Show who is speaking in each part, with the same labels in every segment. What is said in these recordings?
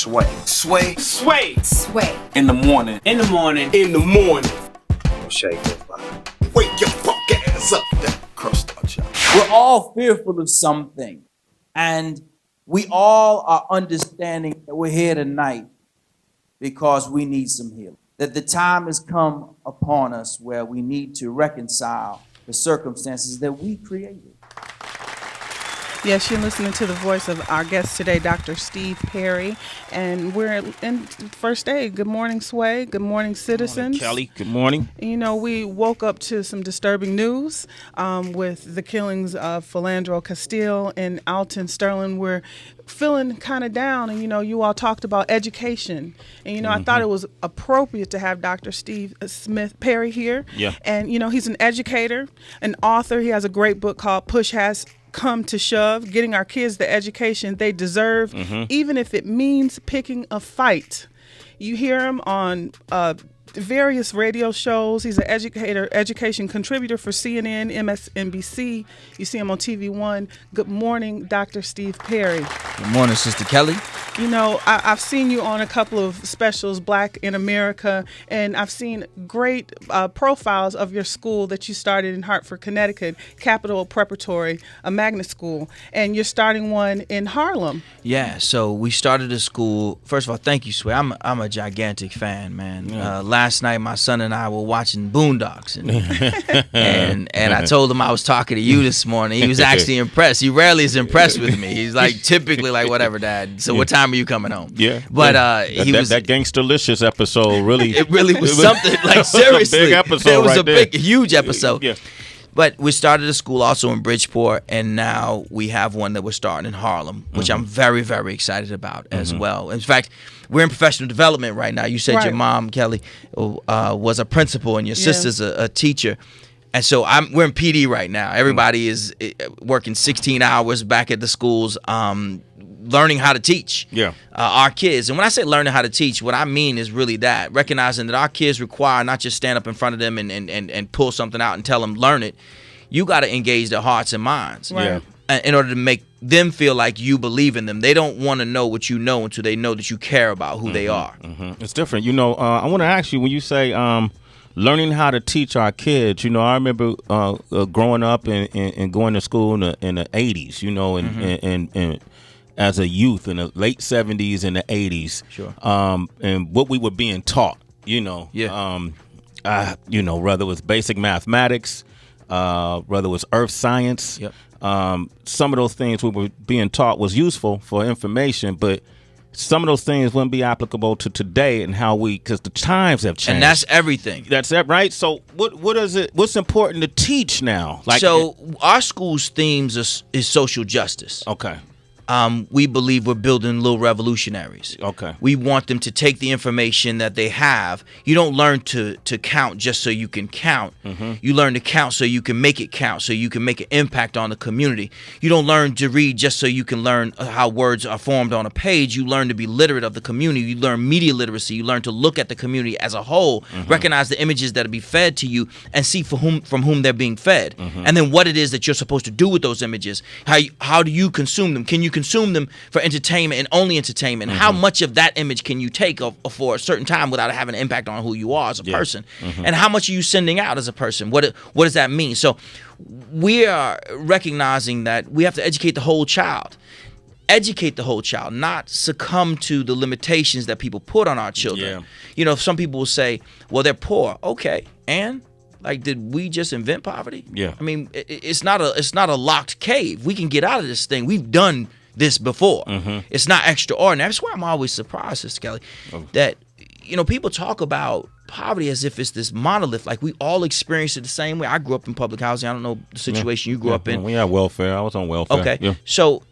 Speaker 1: Sway.
Speaker 2: Sway.
Speaker 3: Sway.
Speaker 4: Sway.
Speaker 1: In the morning.
Speaker 3: In the morning.
Speaker 2: In the morning.
Speaker 1: Shay goes by.
Speaker 2: Wake your punk ass up. That crust out, y'all.
Speaker 5: We're all fearful of something, and we all are understanding that we're here tonight because we need some healing. That the time has come upon us where we need to reconcile the circumstances that we created.
Speaker 6: Yes, you're listening to the voice of our guest today, Dr. Steve Perry, and we're in first aid. Good morning, Sway. Good morning, citizens.
Speaker 7: Good morning, Kelly. Good morning.
Speaker 6: You know, we woke up to some disturbing news with the killings of Philandro Castile and Alton Sterling. We're feeling kind of down, and you all talked about education, and I thought it was appropriate to have Dr. Steve Smith Perry here.
Speaker 7: Yeah.
Speaker 6: And he's an educator, an author. He has a great book called Push Has Come to Shove, getting our kids the education they deserve, even if it means picking a fight. You hear him on various radio shows. He's an education contributor for CNN, MSNBC. You see him on TV One. Good morning, Dr. Steve Perry.
Speaker 5: Good morning, Sister Kelly.
Speaker 6: I've seen you on a couple of specials, Black in America, and I've seen great profiles of your school that you started in Hartford, Connecticut, Capital Preparatory, a magnet school, and you're starting one in Harlem.
Speaker 8: Yeah, so we started a school. First of all, thank you, Sway. I'm a gigantic fan, man.
Speaker 7: Yeah.
Speaker 8: Last night, my son and I were watching Boondocks, and I told him I was talking to you this morning. He was actually impressed. He rarely is impressed with me. He's like typically like, whatever, Dad. So what time are you coming home?
Speaker 7: Yeah.
Speaker 8: But he was
Speaker 7: that Gangsterlicious episode really.
Speaker 8: It really was something like seriously.
Speaker 7: A big episode.
Speaker 8: It was
Speaker 7: right
Speaker 8: a
Speaker 7: there.
Speaker 8: huge episode.
Speaker 7: Yeah.
Speaker 8: But we started a school also in Bridgeport, and now we have one that we're starting in Harlem, which I'm very, very excited about as well. In fact, we're in professional development right now. You said your mom, Kelly, was a principal, and your sister's a teacher. And so we're in PD right now. Everybody is working 16 hours back at the schools, learning how to teach our kids. And when I say learning how to teach, what I mean is really that, recognizing that our kids require not just stand up in front of them and pull something out and tell them, learn it. You got to engage their hearts and minds in order to make them feel like you believe in them. They don't want to know what you know until they know that you care about who they are.
Speaker 7: It's different. I want to ask you, when you say learning how to teach our kids, I remember growing up and going to school in the 80s, and as a youth in the late 70s and the 80s.
Speaker 8: Sure.
Speaker 7: And what we were being taught, whether it was basic mathematics, whether it was earth science, some of those things we were being taught was useful for information, but some of those things wouldn't be applicable to today and because the times have changed.
Speaker 8: And that's everything.
Speaker 7: That's it, right? So what is it? What's important to teach now?
Speaker 8: Our school's themes is social justice.
Speaker 7: Okay.
Speaker 8: We believe we're building little revolutionaries.
Speaker 7: Okay.
Speaker 8: We want them to take the information that they have. You don't learn to count just so you can count. You learn to count so you can make it count, so you can make an impact on the community. You don't learn to read just so you can learn how words are formed on a page. You learn to be literate of the community. You learn media literacy. You learn to look at the community as a whole, recognize the images that are being fed to you, and see from whom they're being fed. And then what it is that you're supposed to do with those images. How do you consume them? Can you consume them for entertainment and only entertainment? How much of that image can you take for a certain time without having an impact on who you are as a person? And how much are you sending out as a person? What does that mean? So we are recognizing that we have to educate the whole child. Educate the whole child, not succumb to the limitations that people put on our children. Some people will say, well, they're poor. Okay, and did we just invent poverty?
Speaker 7: Yeah.
Speaker 8: I mean, it's not a locked cave. We can get out of this thing. We've done this before. It's not extraordinary. That's why I'm always surprised, Sister Kelly, that people talk about poverty as if it's this monolith, like we all experience it the same way. I grew up in public housing. I don't know the situation you grew up in.
Speaker 7: We had welfare. I was on welfare.
Speaker 8: Okay.
Speaker 7: Yeah.
Speaker 8: So,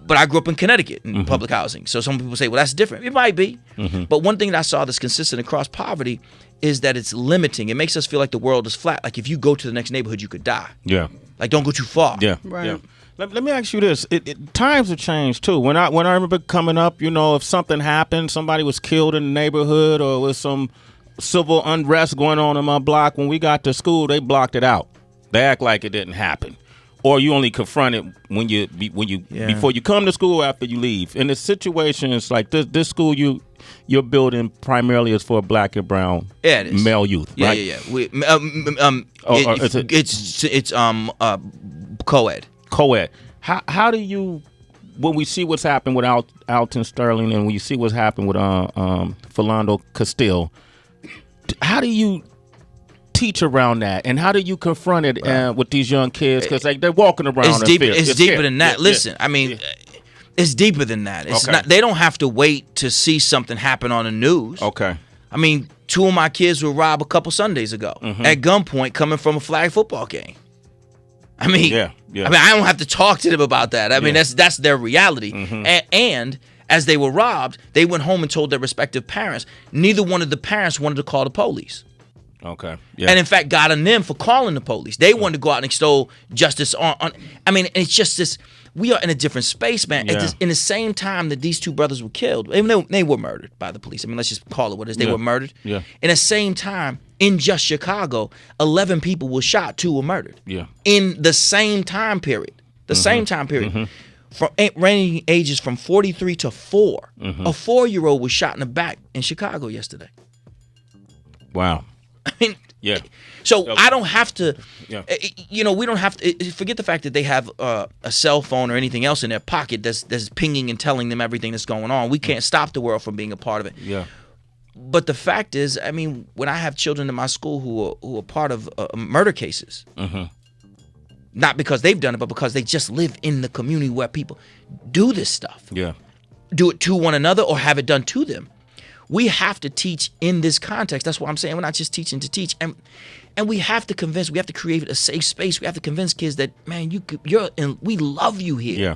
Speaker 8: but I grew up in Connecticut in public housing. So some people say, well, that's different. It might be. But one thing that I saw that's consistent across poverty is that it's limiting. It makes us feel like the world is flat. Like if you go to the next neighborhood, you could die.
Speaker 7: Yeah.
Speaker 8: Like don't go too far.
Speaker 7: Yeah.
Speaker 6: Right.
Speaker 7: Yeah. Let me ask you this: times have changed too. When I remember coming up, if something happened, somebody was killed in the neighborhood, or was some civil unrest going on in my block. When we got to school, they blocked it out. They act like it didn't happen. or you only confront it when you before you come to school, after you leave. In the situations like this school you're building primarily is for black and brown male youth, right?
Speaker 8: Yeah. It's co-ed.
Speaker 7: Co-ed. How do you, when we see what's happened with Alton Sterling and when you see what's happened with Philando Castile, how do you teach around that, and how do you confront it with these young kids, because like they're walking around?
Speaker 8: It's deeper than that. Listen, I mean, it's deeper than that. It's not. They don't have to wait to see something happen on the news.
Speaker 7: Okay.
Speaker 8: I mean, 2 of my kids were robbed a couple Sundays ago at gunpoint, coming from a flag football game. I mean, I mean, I don't have to talk to them about that. I mean, that's their reality. And as they were robbed, they went home and told their respective parents. Neither one of the parents wanted to call the police.
Speaker 7: Okay.
Speaker 8: And in fact, got on them for calling the police. They wanted to go out and extol justice on. I mean, it's just this. We are in a different space, man. In the same time that these 2 brothers were killed, even though they were murdered by the police. I mean, let's just call it what it is. They were murdered. In the same time, in just Chicago, 11 people were shot, 2 were murdered. In the same time period. From ranging ages from 43 to 4. A 4-year-old was shot in the back in Chicago yesterday.
Speaker 7: Wow.
Speaker 8: I mean, so I don't have to, we don't have to, forget the fact that they have a cell phone or anything else in their pocket that's pinging and telling them everything that's going on. We can't stop the world from being a part of it. But the fact is, I mean, when I have children in my school who are part of murder cases, not because they've done it, but because they just live in the community where people do this stuff. Do it to one another or have it done to them. We have to teach in this context. That's what I'm saying. We're not just teaching to teach. And we have to convince, we have to create a safe space. We have to convince kids that, man, we love you here.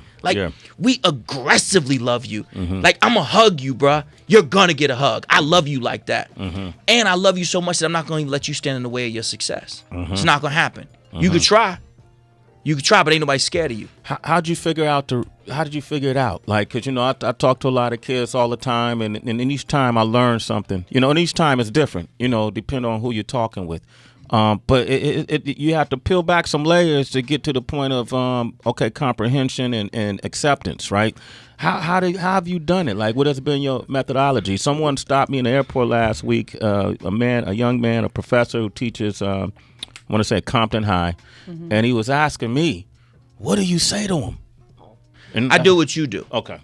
Speaker 8: We aggressively love you. Like, I'm going to hug you, bruh. You're going to get a hug. I love you like that. And I love you so much that I'm not going to let you stand in the way of your success. It's not going to happen. You could try. But ain't nobody scared of you.
Speaker 7: How did you figure it out? Like, because, I talk to a lot of kids all the time, and each time I learn something, and each time it's different, depending on who you're talking with. But you have to peel back some layers to get to the point of, comprehension and acceptance, right? How have you done it? Like, what has been your methodology? Someone stopped me in the airport last week, a young man, a professor who teaches, I want to say Compton High, and he was asking me, what do you say to him? And
Speaker 8: I do what you do.
Speaker 7: Okay.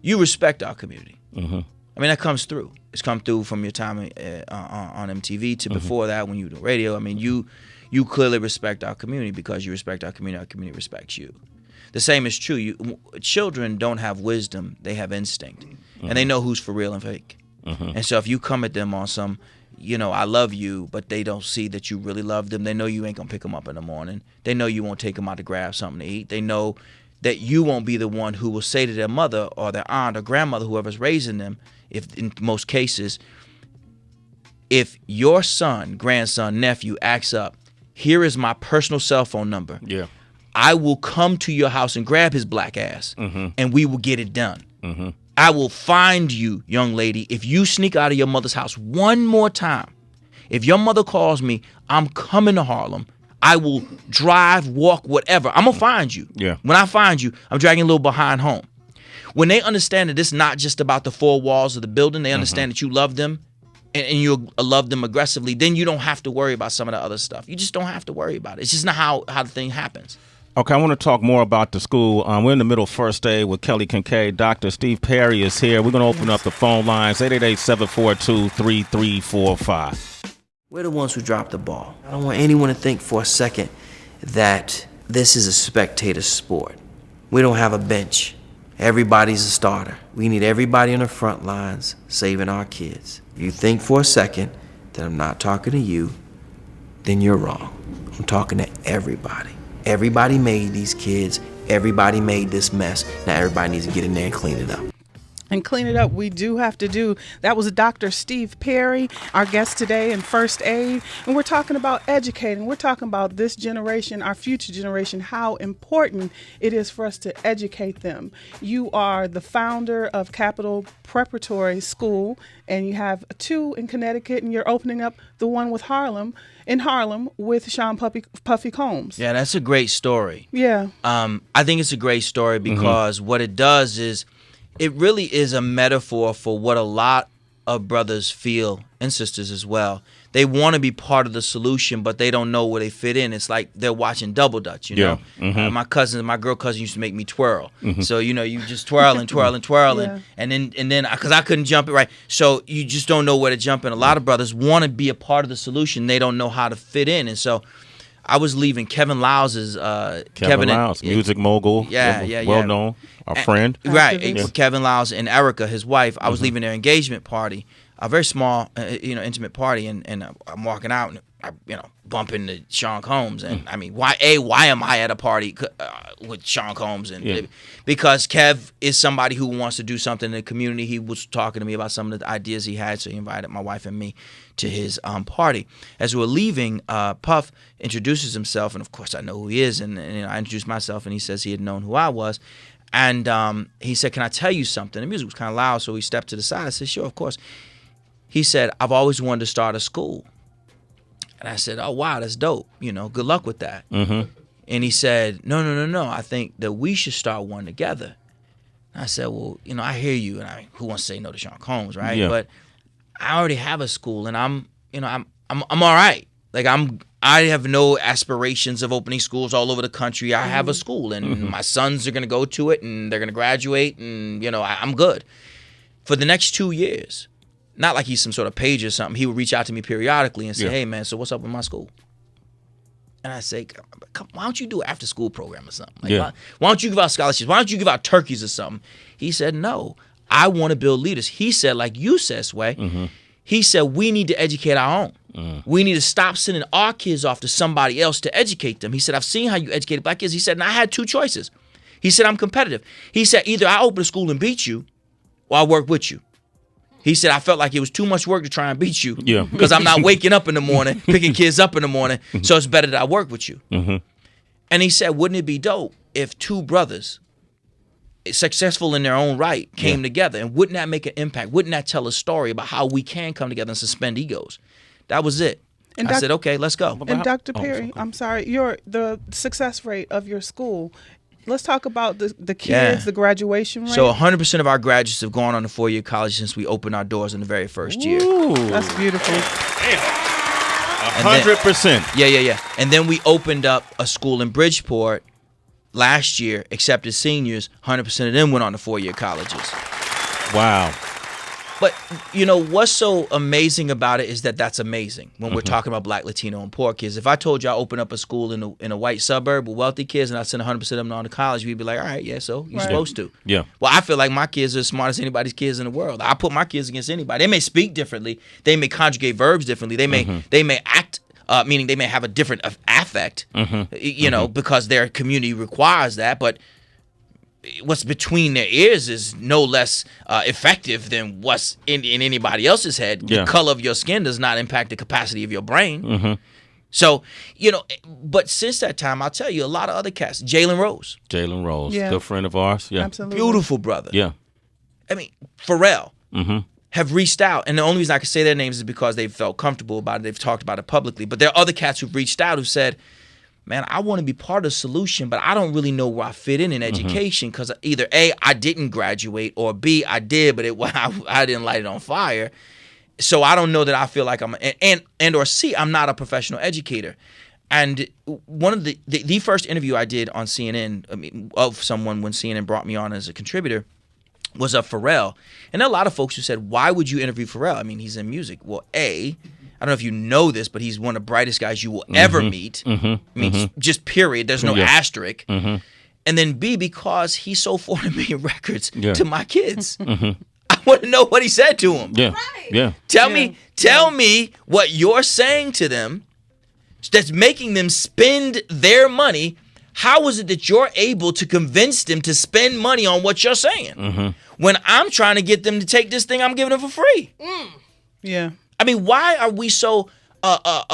Speaker 8: You respect our community. I mean, that comes through. It's come through from your time on MTV to before that when you were doing radio. I mean, you clearly respect our community because you respect our community respects you. The same is true. Children don't have wisdom. They have instinct. And they know who's for real and fake. And so if you come at them on some, I love you, but they don't see that you really love them. They know you ain't going to pick them up in the morning. They know you won't take them out to grab something to eat. They know that you won't be the one who will say to their mother or their aunt or grandmother, whoever's raising them, if in most cases, if your son, grandson, nephew acts up, here is my personal cell phone number. I will come to your house and grab his black ass, and we will get it done. I will find you, young lady, if you sneak out of your mother's house one more time. If your mother calls me, I'm coming to Harlem. I will drive, walk, whatever. I'm going to find you. When I find you, I'm dragging a little behind home. When they understand that it's not just about the 4 walls of the building, they understand that you love them and you love them aggressively, then you don't have to worry about some of the other stuff. You just don't have to worry about it. It's just not how the thing happens.
Speaker 7: Okay, I want to talk more about the school. We're in the middle of first day with Kelly Kinkaid. Dr. Steve Perry is here. We're going to open up the phone lines, 888-742-3345.
Speaker 3: We're the ones who dropped the ball. I don't want anyone to think for a second that this is a spectator sport. We don't have a bench. Everybody's a starter. We need everybody on the front lines saving our kids. If you think for a second that I'm not talking to you, then you're wrong. I'm talking to everybody. Everybody made these kids. Everybody made this mess. Now everybody needs to get in there and clean it up.
Speaker 6: and clean it up. We do have to do. That was Dr. Steve Perry, our guest today in First Aid. And we're talking about educating. We're talking about this generation, our future generation, how important it is for us to educate them. You are the founder of Capital Preparatory School, and you have 2 in Connecticut, and you're opening up the one with Harlem with Sean Puffy Combs.
Speaker 8: Yeah, that's a great story.
Speaker 6: Yeah.
Speaker 8: I think it's a great story because what it does is it really is a metaphor for what a lot of brothers feel, and sisters as well. They want to be part of the solution, but they don't know where they fit in. It's like they're watching Double Dutch, you know? My girl cousin used to make me twirl. So, you just twirl and twirl and twirl.
Speaker 6: Yeah.
Speaker 8: And then, because I couldn't jump it right. So you just don't know where to jump in. A lot of brothers want to be a part of the solution. They don't know how to fit in. And so I was leaving Kevin Lyles'
Speaker 7: Kevin Lyles, music mogul, well known, our friend.
Speaker 8: Right,
Speaker 6: Activist.
Speaker 8: Kevin Lyles and Erica, his wife. I was leaving their engagement party, a very small, intimate party, and I'm walking out and I, bump into Sean Combs, and I mean, why am I at a party with Sean Combs? And because Kev is somebody who wants to do something in the community. He was talking to me about some of the ideas he had, so he invited my wife and me to his party. As we were leaving, Puff introduces himself, and of course I know who he is, and I introduced myself, and he says he had known who I was. And he said, "Can I tell you something?" The music was kind of loud, so he stepped to the side. I said, "Sure, of course." He said, "I've always wanted to start a school." And I said, "Oh, wow, that's dope. Good luck with that." And he said, No. I think that we should start one together." And I said, "Well, I hear you. And who wants to say no to Sean Combs, right?
Speaker 7: Yeah.
Speaker 8: But I already have a school, and I'm all right. Like I have no aspirations of opening schools all over the country. I have a school, and my sons are going to go to it, and they're going to graduate, and I'm good." For the next 2 years, not like he's some sort of page or something, he would reach out to me periodically and say, "Hey man, so what's up with my school?" And I say, "Why don't you do an after school program or something? Why don't you give out scholarships? Why don't you give out turkeys or something?" He said, "No, I want to build leaders." He said, like you said, Sway, he said, "We need to educate our own. We need to stop sending our kids off to somebody else to educate them." He said, "I've seen how you educated black kids." He said, "And I had 2 choices." He said, "I'm competitive." He said, "Either I open a school and beat you, or I work with you." He said, "I felt like it was too much work to try and beat you because I'm not waking up in the morning, picking kids up in the morning, so it's better that I work with you." And he said, "Wouldn't it be dope if 2 brothers, successful in their own right, came together? And wouldn't that make an impact? Wouldn't that tell a story about how we can come together and suspend egos?" That was it. And I said, "Okay, let's go."
Speaker 6: And Dr. Perry, I'm sorry, the success rate of your school. Let's talk about the kids, the graduation rate.
Speaker 8: So 100% of our graduates have gone on to 4-year college since we opened our doors in the very first year.
Speaker 7: Ooh.
Speaker 6: That's beautiful.
Speaker 7: 100%.
Speaker 8: Yeah. And then we opened up a school in Bridgeport last year, accepted seniors. 100% of them went on to 4-year colleges.
Speaker 7: Wow.
Speaker 8: But, what's so amazing about it is that that's amazing when we're talking about black, Latino, and poor kids. If I told you I open up a school in a white suburb with wealthy kids and I send 100% of them on to college, we'd be like, all right, yeah, so you're supposed to.
Speaker 7: Yeah.
Speaker 8: Well, I feel like my kids are as smart as anybody's kids in the world. I put my kids against anybody. They may speak differently. They may conjugate verbs differently. They may act, meaning they may have a different affect, because their community requires that, but what's between their ears is no less effective than what's in anybody else's head. The color of your skin does not impact the capacity of your brain. So, but since that time, I'll tell you, a lot of other cats. Jalen Rose,
Speaker 6: Yeah.
Speaker 7: good friend of ours. Yeah,
Speaker 6: Absolutely.
Speaker 8: beautiful brother.
Speaker 7: Yeah.
Speaker 8: I mean, Pharrell have reached out. And the only reason I can say their names is because they felt comfortable about it. They've talked about it publicly. But there are other cats who've reached out who said, "Man, I want to be part of the solution, but I don't really know where I fit in education because either A, I didn't graduate, or B, I did, but I didn't light it on fire. So I don't know that I feel like I'm or C, I'm not a professional educator." And one of the first interview I did on CNN, of someone when CNN brought me on as a contributor, was of Pharrell. And there are a lot of folks who said, "Why would you interview Pharrell? I mean, he's in music." Well, A, I don't know if you know this, but he's one of the brightest guys you will ever meet. I mean, just period. There's no asterisk. And then B, because he sold 400 million records to my kids. I want to know what he said to them.
Speaker 7: Yeah. Yeah.
Speaker 8: Tell me what you're saying to them that's making them spend their money. How is it that you're able to convince them to spend money on what you're saying? when I'm trying to get them to take this thing I'm giving them for free.
Speaker 6: Yeah.
Speaker 8: I mean, why are we so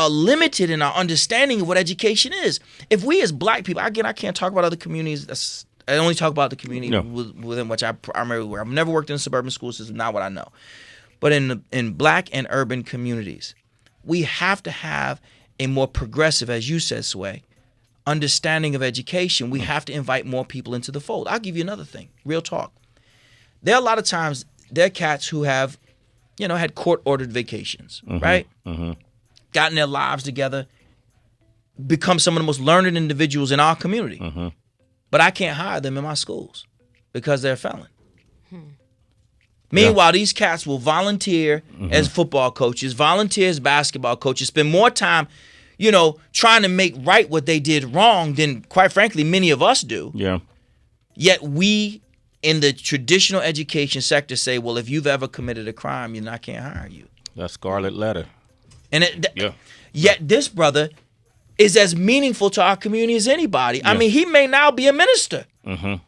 Speaker 8: limited in our understanding of what education is? If we as black people, again, I can't talk about other communities. I only talk about the community within which I primarily work. I've never worked in a suburban school system, not what I know. But in black and urban communities, we have to have a more progressive, as you said, Sway, understanding of education. We have to invite more people into the fold. I'll give you another thing, real talk. There are a lot of times, there are cats who have, had court-ordered vacations, right? Gotten their lives together, become some of the most learned individuals in our community. But I can't hire them in my schools because they're a felon. Meanwhile, these cats will volunteer as football coaches, volunteer as basketball coaches, spend more time, trying to make right what they did wrong than, quite frankly, many of us do. Yeah. Yet we, in the traditional education sector, say, well, if you've ever committed a crime, I can't hire you.
Speaker 7: That's scarlet letter.
Speaker 8: And yet this brother is as meaningful to our community as anybody. Yeah. I mean, he may now be a minister,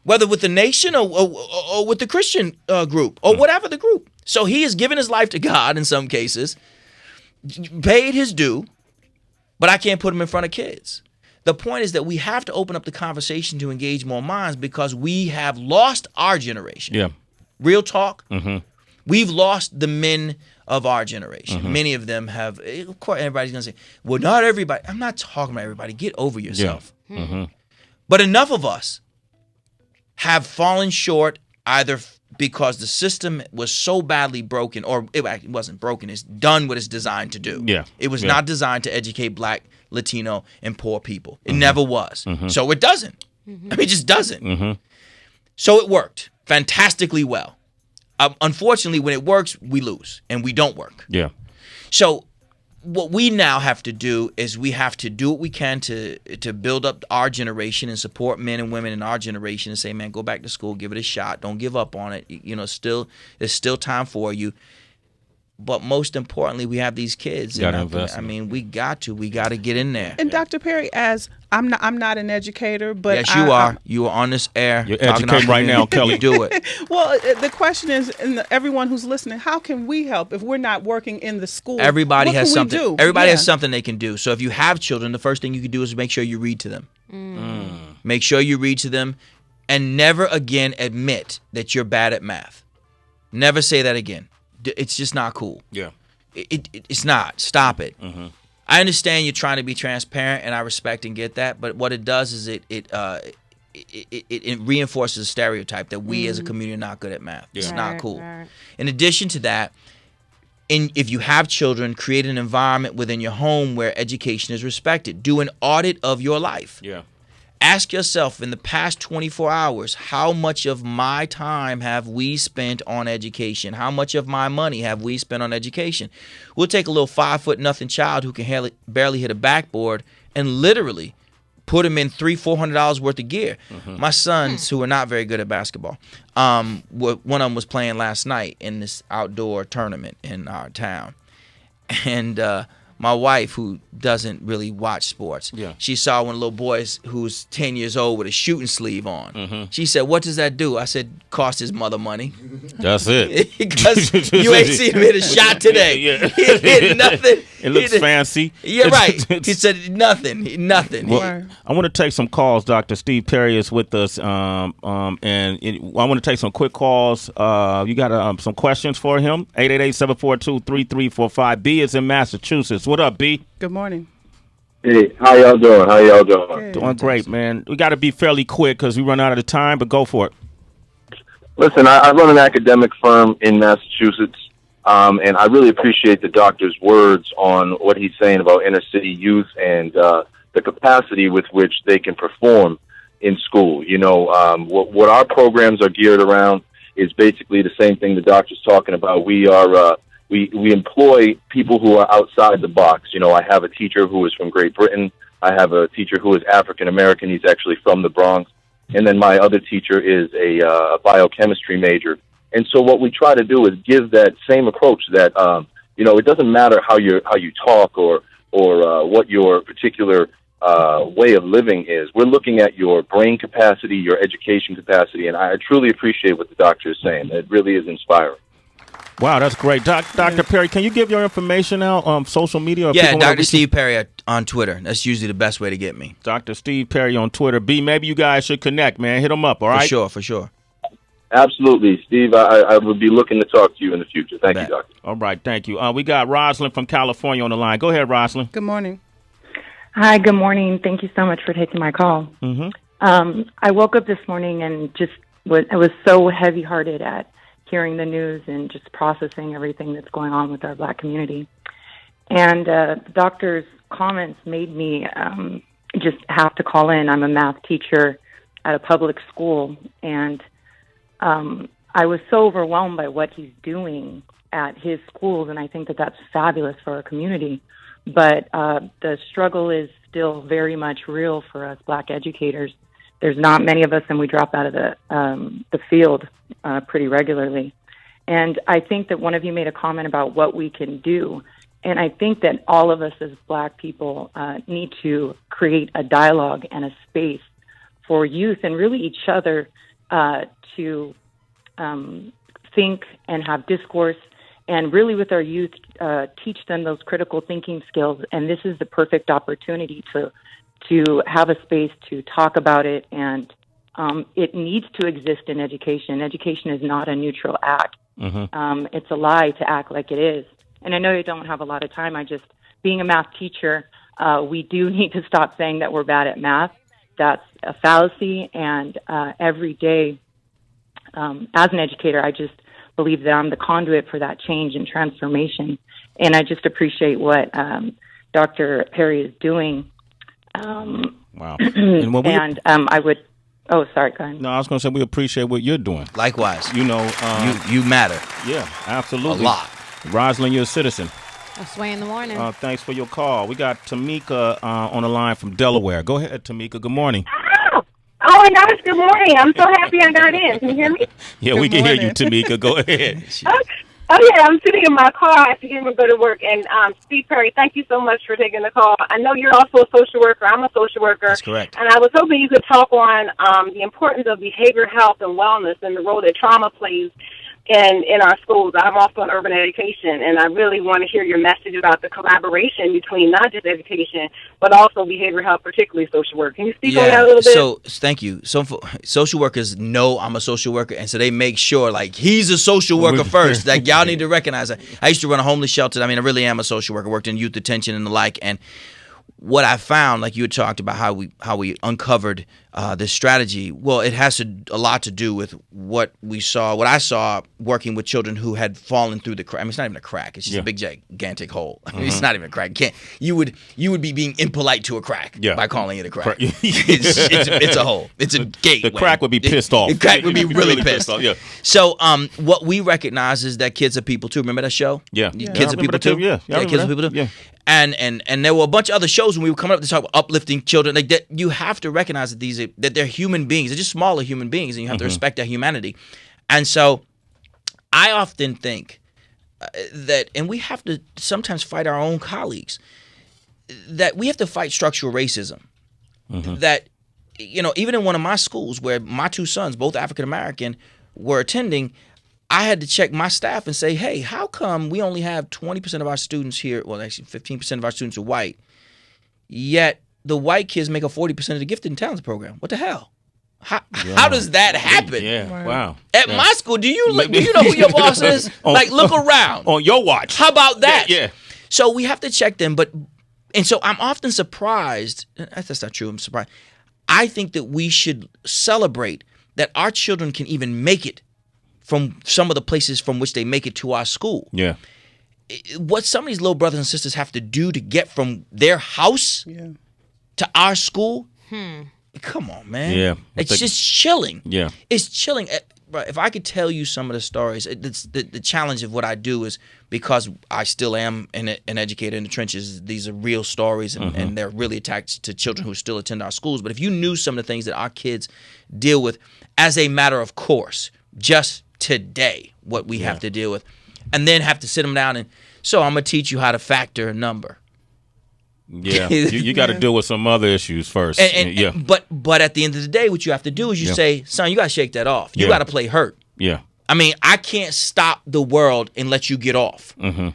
Speaker 8: whether with the nation or with the Christian group or whatever the group. So he has given his life to God in some cases, paid his due, but I can't put him in front of kids. The point is that we have to open up the conversation to engage more minds because we have lost our generation. Yeah. Real talk. We've lost the men of our generation. Many of them have, of course, everybody's going to say, well, not everybody. I'm not talking about everybody. Get over yourself. But enough of us have fallen short either because the system was so badly broken, or it wasn't broken. It's done what it's designed to do. Yeah. It was not designed to educate black, Latino, and poor people. It never was. So it doesn't. I mean, it just doesn't. So it worked fantastically well. Unfortunately, when it works, we lose and we don't work. Yeah. So what we now have to do is we have to do what we can to build up our generation and support men and women in our generation and say, man, go back to school, give it a shot. Don't give up on it. There's still time for you. But most importantly, we have these kids. I mean, we got to get in there.
Speaker 6: And Dr. Perry, as I'm not an educator, but
Speaker 8: yes, you are. You are on this air.
Speaker 7: You're educating right now, Kelly.
Speaker 8: Do it.
Speaker 6: Well, the question is, and everyone who's listening, how can we help if we're not working in the school?
Speaker 8: Everybody has something. Everybody has something they can do. So if you have children, the first thing you can do is make sure you read to them. Make sure you read to them, and never again admit that you're bad at math. Never say that again. It's just not cool. Yeah, it's not. Stop it. I understand you're trying to be transparent, and I respect and get that. But what it does is it reinforces a stereotype that we as a community are not good at math. It's not cool. Right. In addition to that, if you have children, create an environment within your home where education is respected. Do an audit of your life. Yeah. Ask yourself, in the past 24 hours, how much of my time have we spent on education? How much of my money have we spent on education? We'll take a little 5'0" child who can barely hit a backboard and literally put him in $300-400 worth of gear. My sons, who are not very good at basketball, one of them was playing last night in this outdoor tournament in our town. And my wife, who doesn't really watch sports, she saw one of the little boys who's 10 years old with a shooting sleeve on. She said, what does that do? I said, cost his mother money.
Speaker 7: That's it.
Speaker 8: Because you ain't seen him hit a shot today. He hit nothing.
Speaker 7: It looks fancy.
Speaker 8: Yeah, right. He said nothing.
Speaker 7: Well, I want to take some calls. Dr. Steve Perry is with us, and I want to take some quick calls. You got some questions for him? 888-742-3345. B is in Massachusetts. What up, B?
Speaker 6: Good morning.
Speaker 4: Hey, how y'all doing?
Speaker 6: Good.
Speaker 7: Doing great, man. We got to be fairly quick because we run out of time, but go for it.
Speaker 4: Listen, I run an academic firm in Massachusetts, and I really appreciate the doctor's words on what he's saying about inner city youth and the capacity with which they can perform in school. What our programs are geared around is basically the same thing the doctor's talking about. We are we employ people who are outside the box. I have a teacher who is from Great Britain. I have a teacher who is African American. He's actually from the Bronx. And then my other teacher is a biochemistry major. And so what we try to do is give that same approach that, it doesn't matter how you talk or what your particular, way of living is. We're looking at your brain capacity, your education capacity, and I truly appreciate what the doctor is saying. It really is inspiring.
Speaker 7: Wow, that's great. Dr. Perry, can you give your information out on social media?
Speaker 8: Yeah, Dr. Steve Perry on Twitter. That's usually the best way to get me.
Speaker 7: Dr. Steve Perry on Twitter. B, maybe you guys should connect, man. Hit him up, all right?
Speaker 8: For sure.
Speaker 4: Absolutely, Steve. I would be looking to talk to you in the future. Thank you, Doctor.
Speaker 7: All right, thank you. We got Rosalind from California on the line. Go ahead, Rosalind.
Speaker 6: Good morning.
Speaker 9: Hi, good morning. Thank you so much for taking my call.
Speaker 7: Mm-hmm.
Speaker 9: I woke up this morning and I was so heavy-hearted at hearing the news and just processing everything that's going on with our Black community. And the doctor's comments made me just have to call in. I'm a math teacher at a public school, and I was so overwhelmed by what he's doing at his schools, and I think that that's fabulous for our community. But the struggle is still very much real for us Black educators. There's not many of us, and we drop out of the field pretty regularly. And I think that one of you made a comment about what we can do. And I think that all of us as Black people need to create a dialogue and a space for youth and really each other to think and have discourse, and really with our youth, teach them those critical thinking skills. And this is the perfect opportunity to have a space to talk about it. And it needs to exist in education. Education is not a neutral act.
Speaker 7: Mm-hmm.
Speaker 9: It's a lie to act like it is. And I know you don't have a lot of time. Being a math teacher, we do need to stop saying that we're bad at math. That's a fallacy. And every day, as an educator, I just believe that I'm the conduit for that change and transformation. And I just appreciate what Dr. Perry is doing.
Speaker 7: Wow.
Speaker 9: And I would... Oh, sorry, go ahead.
Speaker 7: No, I was going to say we appreciate what you're doing.
Speaker 8: Likewise.
Speaker 7: You know...
Speaker 8: you matter.
Speaker 7: Yeah, absolutely.
Speaker 8: A lot.
Speaker 7: Rosalind, you're a citizen.
Speaker 10: That's Sway in the morning.
Speaker 7: Thanks for your call. We got Tamika on the line from Delaware. Go ahead, Tamika. Good morning.
Speaker 11: Oh my gosh, good morning. I'm so happy I got in. Can you hear me?
Speaker 7: Yeah, we can hear you, Tamika. Go ahead.
Speaker 11: Oh, yeah, I'm sitting in my car. I have to get him to go to work. And Steve Perry, thank you so much for taking the call. I know you're also a social worker. I'm a social worker.
Speaker 8: That's correct.
Speaker 11: And I was hoping you could talk on the importance of behavioral health and wellness and the role that trauma plays in our schools. I'm also in urban education, and I really want to hear your message about the collaboration between not just education, but also behavioral health, particularly social work. Can you speak on that a little bit?
Speaker 8: So thank you. So social workers know I'm a social worker, and so they make sure, like, he's a social worker first. Like, y'all need to recognize that. I used to run a homeless shelter. I mean, I really am a social worker, worked in youth detention and the like, and what I found, like you had talked about how we uncovered this strategy, well, it has a lot to do with what I saw working with children who had fallen through the crack. I mean, it's not even a crack. It's just a big, gigantic hole. I mean, it's not even a crack. You would be being impolite to a crack by calling it a crack. It's a hole. It's a gate.
Speaker 7: The crack would be pissed off.
Speaker 8: The crack would be really pissed
Speaker 7: off, yeah.
Speaker 8: So what we recognize is that kids are people too. Remember that show?
Speaker 7: Yeah.
Speaker 8: Kids are people too?
Speaker 7: Yeah.
Speaker 8: Kids are people too?
Speaker 7: Yeah.
Speaker 8: And there were a bunch of other shows when we were coming up to talk about uplifting children. Like that, you have to recognize that they're human beings. They're just smaller human beings, and you have to respect their humanity. And so, I often think that, and we have to sometimes fight our own colleagues, that we have to fight structural racism. That, even in one of my schools where my two sons, both African American, were attending, I had to check my staff and say, hey, how come we only have 20% of our students here, well, actually 15% of our students are white, yet the white kids make up 40% of the gifted and talented program? What the hell? How does that happen?
Speaker 7: Yeah, wow.
Speaker 8: At my school, do you know who your boss is? Like, look around.
Speaker 7: On your watch.
Speaker 8: How about that?
Speaker 7: Yeah.
Speaker 8: So we have to check them, and so I'm often surprised. That's not true. I'm surprised. I think that we should celebrate that our children can even make it from some of the places from which they make it to our school.
Speaker 7: Yeah.
Speaker 8: What some of these little brothers and sisters have to do to get from their house to our school, come on, man.
Speaker 7: Yeah.
Speaker 8: It's just chilling.
Speaker 7: Yeah.
Speaker 8: It's chilling. If I could tell you some of the stories, the challenge of what I do is, because I still am an educator in the trenches, these are real stories, and they're really attached to children who still attend our schools. But if you knew some of the things that our kids deal with as a matter of course, just today, what we have to deal with, and then have to sit them down and, so I'm going to teach you how to factor a number.
Speaker 7: Yeah, you got to deal with some other issues first.
Speaker 8: But at the end of the day, what you have to do is you say, son, you got to shake that off. You got to play hurt.
Speaker 7: Yeah.
Speaker 8: I mean, I can't stop the world and let you get off.
Speaker 7: Mm-hmm.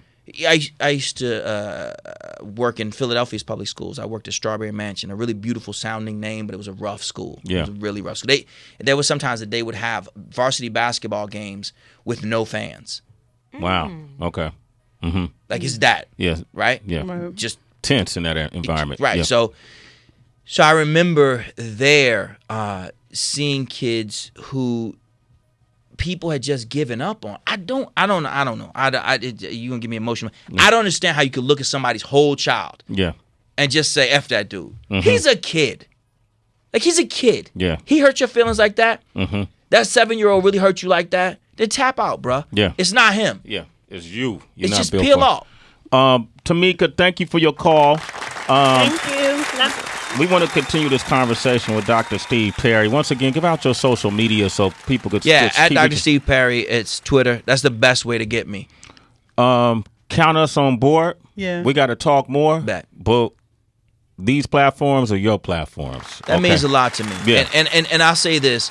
Speaker 8: I used to work in Philadelphia's public schools. I worked at Strawberry Mansion, a really beautiful sounding name, but it was a rough school.
Speaker 7: Yeah.
Speaker 8: It was a really rough school. There was sometimes that they would have varsity basketball games with no fans.
Speaker 7: Wow. Okay. Mm-hmm.
Speaker 8: Like it's that.
Speaker 7: Yeah.
Speaker 8: Right?
Speaker 7: Yeah.
Speaker 8: Just
Speaker 7: tense in that environment.
Speaker 8: Right.
Speaker 7: Yeah.
Speaker 8: So I remember there seeing kids who people had just given up on. I don't know. You gonna get me emotional? Yeah. I don't understand how you could look at somebody's whole child.
Speaker 7: Yeah.
Speaker 8: And just say F that dude.
Speaker 7: Mm-hmm.
Speaker 8: He's a kid. Like he's a kid.
Speaker 7: Yeah.
Speaker 8: He hurt your feelings like that.
Speaker 7: Mm-hmm.
Speaker 8: That 7-year-old really hurt you like that. Then tap out, bruh.
Speaker 7: Yeah.
Speaker 8: It's not him.
Speaker 7: Yeah. It's you. You're
Speaker 8: it's
Speaker 7: not
Speaker 8: just
Speaker 7: Bill
Speaker 8: peel
Speaker 7: Clinton.
Speaker 8: off.
Speaker 7: Tamika, thank you for your call.
Speaker 11: Thank you.
Speaker 7: We want to continue this conversation with Dr. Steve Perry. Once again, give out your social media so people could
Speaker 8: at Dr. Steve Perry. It's Twitter. That's the best way to get me.
Speaker 7: Count us on board.
Speaker 6: Yeah.
Speaker 7: We got to talk more.
Speaker 8: Bet.
Speaker 7: But these platforms are your platforms.
Speaker 8: That means a lot to me.
Speaker 7: Yeah.
Speaker 8: And I'll say this.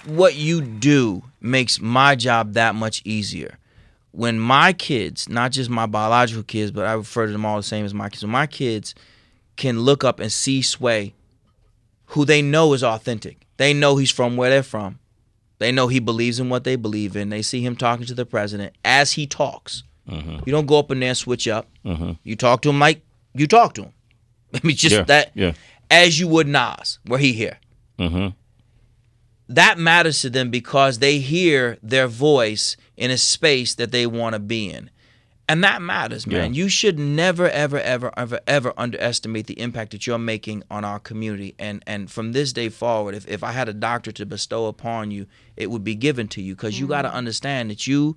Speaker 8: What you do makes my job that much easier. When my kids, not just my biological kids, but I refer to them all the same as my kids. When my kids can look up and see Sway, who they know is authentic. They know he's from where they're from. They know he believes in what they believe in. They see him talking to the president as he talks.
Speaker 7: Mm-hmm.
Speaker 8: You don't go up in there and switch up.
Speaker 7: Mm-hmm.
Speaker 8: You talk to him like you talk to him. I mean, just as you would Nas, were he here.
Speaker 7: Mm-hmm.
Speaker 8: That matters to them because they hear their voice in a space that they want to be in. And that matters, man.
Speaker 7: Yeah.
Speaker 8: You should never, ever, ever, ever, ever underestimate the impact that you're making on our community. And from this day forward, if I had a doctor to bestow upon you, it would be given to you because you got to understand that you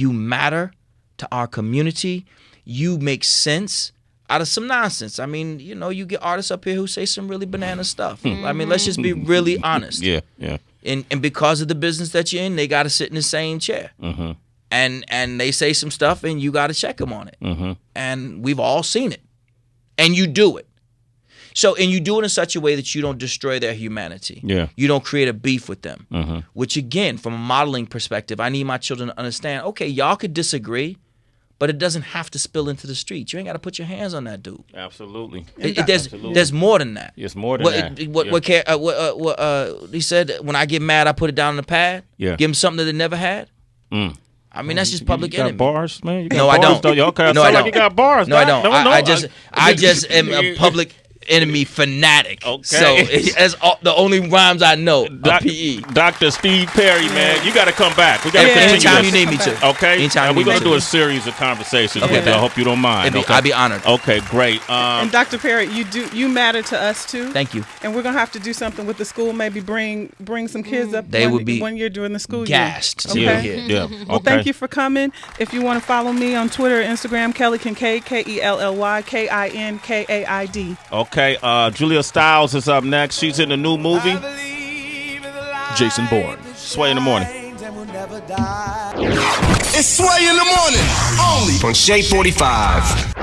Speaker 8: matter to our community. You make sense out of some nonsense. I mean, you get artists up here who say some really banana stuff. I mean, let's just be really honest.
Speaker 7: Yeah.
Speaker 8: And because of the business that you're in, they got to sit in the same chair.
Speaker 7: Mm-hmm.
Speaker 8: And they say some stuff, and you got to check them on it.
Speaker 7: Mm-hmm.
Speaker 8: And we've all seen it. And you do it. And you do it in such a way that you don't destroy their humanity.
Speaker 7: Yeah.
Speaker 8: You don't create a beef with them.
Speaker 7: Mm-hmm.
Speaker 8: Which, again, from a modeling perspective, I need my children to understand, okay, y'all could disagree, but it doesn't have to spill into the street. You ain't got to put your hands on that dude.
Speaker 7: Absolutely.
Speaker 8: There's more than that.
Speaker 7: It's more than
Speaker 8: that. What he said, when I get mad, I put it down on the pad.
Speaker 7: Yeah.
Speaker 8: Give him something that they never had.
Speaker 7: Mm.
Speaker 8: I mean, that's just public
Speaker 7: you got
Speaker 8: enemy.
Speaker 7: bars, man? You got
Speaker 8: no,
Speaker 7: bars,
Speaker 8: I don't.
Speaker 7: Though? Okay,
Speaker 8: no, I don't.
Speaker 7: like you got bars.
Speaker 8: No, I don't.
Speaker 7: No,
Speaker 8: I just am a public enemy fanatic.
Speaker 7: Okay.
Speaker 8: So that's the only rhymes I know. PE.
Speaker 7: Dr. Steve Perry, man, you got to come back. We got to continue
Speaker 8: anytime
Speaker 7: this.
Speaker 8: you need me to.
Speaker 7: Okay.
Speaker 8: Anytime
Speaker 7: we're
Speaker 8: going
Speaker 7: to do a series of conversations
Speaker 8: Okay,
Speaker 7: with you. I hope you don't mind.
Speaker 8: I'd be honored.
Speaker 7: Okay, great.
Speaker 6: And Dr. Perry, you matter to us too.
Speaker 8: Thank you.
Speaker 6: And we're gonna have to do something with the school. Maybe bring some kids up.
Speaker 8: They would be
Speaker 6: when you're doing the school
Speaker 8: gassed.
Speaker 6: year.
Speaker 8: Okay.
Speaker 7: Yeah.
Speaker 6: Well, thank you for coming. If you want to follow me on Twitter or Instagram, Kelly Kinkaid, KELLY KINKAID.
Speaker 7: Okay. Julia Stiles is up next. She's in the new movie.
Speaker 2: Jason Bourne.
Speaker 7: Sway in the Morning.
Speaker 2: It's Sway in the Morning, only
Speaker 1: On Shade 45.